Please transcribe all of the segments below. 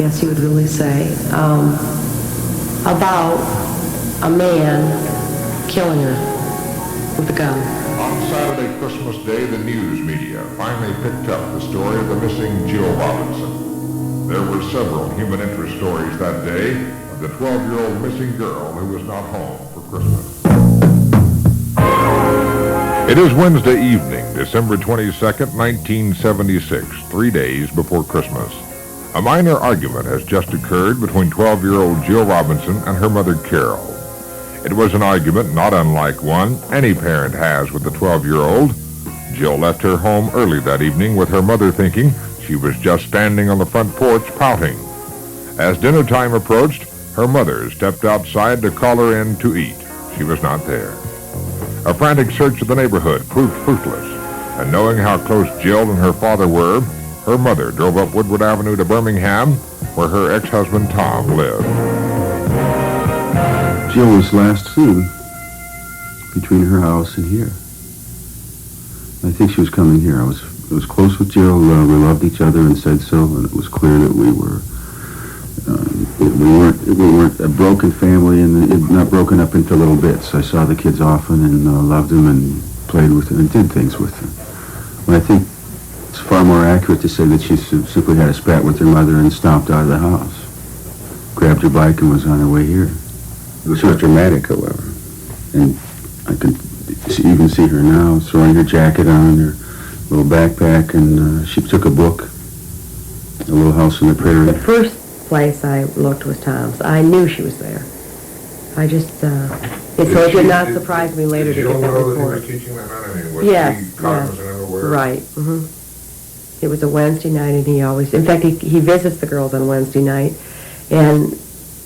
guess you would really say, about a man killing her with a gun. On Saturday, Christmas Day, the news media finally picked up the story of the missing Jill Robinson. There were several human interest stories that day of the 12-year-old missing girl who was not home for Christmas. It is Wednesday evening, December 22nd, 1976, 3 days before Christmas. A minor argument has just occurred between 12-year-old Jill Robinson and her mother, Carol. It was an argument not unlike one any parent has with the 12-year-old. Jill left her home early that evening with her mother thinking she was just standing on the front porch pouting. As dinner time approached, her mother stepped outside to call her in to eat. She was not there. A frantic search of the neighborhood proved fruitless, and knowing how close Jill and her father were, her mother drove up Woodward Avenue to Birmingham, where her ex-husband Tom lived. Jill was last seen between her house and here. I think she was coming here. I was close with Jill. We loved each other and said so, and it was clear that we weren't a broken family, and not broken up into little bits. I saw the kids often and loved them and played with them and did things with them. But I think it's far more accurate to say that she simply had a spat with her mother and stomped out of the house, grabbed her bike and was on her way here. It was not dramatic, however, and I can even see her now throwing her jacket on, her little backpack, and she took a book, A Little House on the Prairie. The first place I looked was Tom's. I knew she was there. I just, so it did not surprise me later to get that report. Did you know that he was teaching that night? I mean, was Yes, he cognizant and aware? right. It was a Wednesday night, and he always, in fact, he visits the girls on Wednesday night, and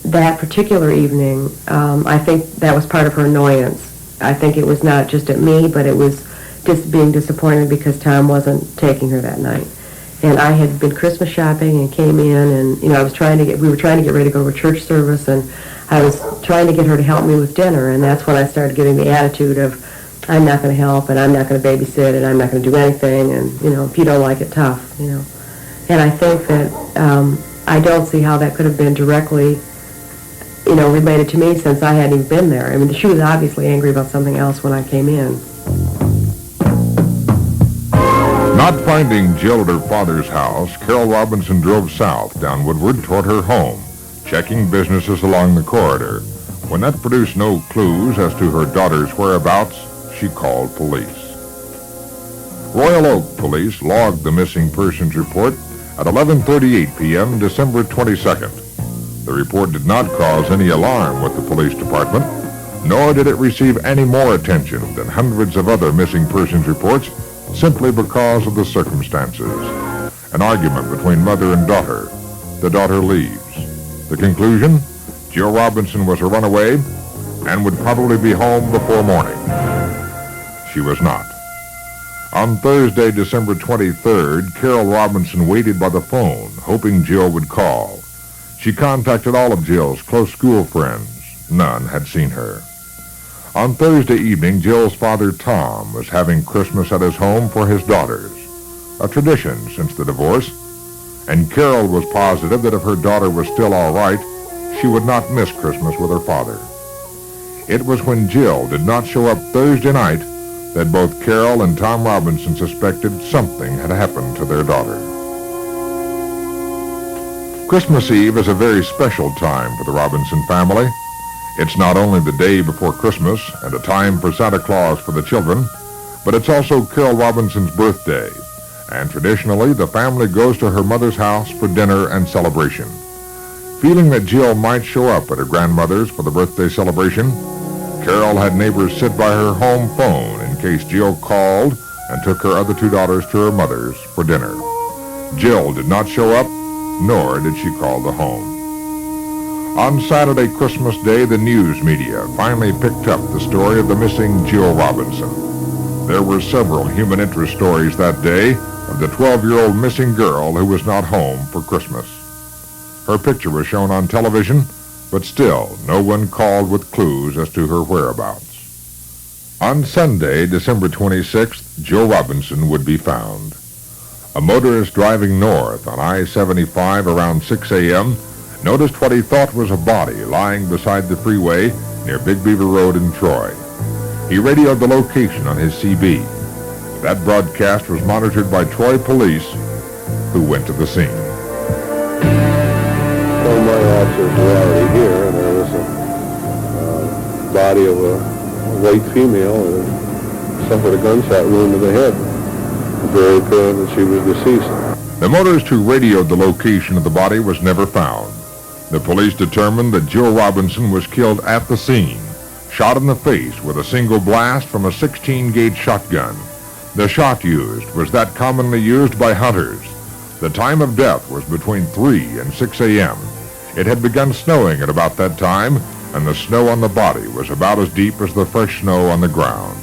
that particular evening, I think that was part of her annoyance. I think it was not just at me, but it was just being disappointed because Tom wasn't taking her that night. And I had been Christmas shopping and came in, and we were trying to get ready to go to a church service, and I was trying to get her to help me with dinner, and that's when I started getting the attitude of, I'm not going to help, and I'm not going to babysit, and I'm not going to do anything, and, if you don't like it, tough, And I think that I don't see how that could have been directly, related to me since I hadn't even been there. I mean, she was obviously angry about something else when I came in. Not finding Jill at her father's house, Carol Robinson drove south down Woodward toward her home, checking businesses along the corridor. When that produced no clues as to her daughter's whereabouts, she called police. Royal Oak police logged the missing persons report at 11:38 p.m. December 22nd. The report did not cause any alarm with the police department, nor did it receive any more attention than hundreds of other missing persons reports simply because of the circumstances. An argument between mother and daughter. The daughter leaves. The conclusion? Jill Robinson was a runaway and would probably be home before morning. She was not. On Thursday, December 23rd, Carol Robinson waited by the phone, hoping Jill would call. She contacted all of Jill's close school friends. None had seen her. On Thursday evening, Jill's father, Tom, was having Christmas at his home for his daughters, a tradition since the divorce, and Carol was positive that if her daughter was still all right, she would not miss Christmas with her father. It was when Jill did not show up Thursday night that both Carol and Tom Robinson suspected something had happened to their daughter. Christmas Eve is a very special time for the Robinson family. It's not only the day before Christmas and a time for Santa Claus for the children, but it's also Carol Robinson's birthday, and traditionally the family goes to her mother's house for dinner and celebration. Feeling that Jill might show up at her grandmother's for the birthday celebration, Carol had neighbors sit by her home phone in case Jill called and took her other two daughters to her mother's for dinner. Jill did not show up, nor did she call the home. On Saturday, Christmas Day, the news media finally picked up the story of the missing Jill Robinson. There were several human interest stories that day of the 12-year-old missing girl who was not home for Christmas. Her picture was shown on television, but still no one called with clues as to her whereabouts. On Sunday, December 26th, Jill Robinson would be found. A motorist driving north on I-75 around 6 a.m. noticed what he thought was a body lying beside the freeway near Big Beaver Road in Troy. He radioed the location on his CB. That broadcast was monitored by Troy police, who went to the scene. Well, my officers were already here, and there was a body of a white female who suffered a gunshot wound to the head. Very apparent that she was deceased. The motorist who radioed the location of the body was never found. The police determined that Jill Robinson was killed at the scene, shot in the face with a single blast from a 16-gauge shotgun. The shot used was that commonly used by hunters. The time of death was between 3 and 6 a.m. It had begun snowing at about that time, and the snow on the body was about as deep as the fresh snow on the ground.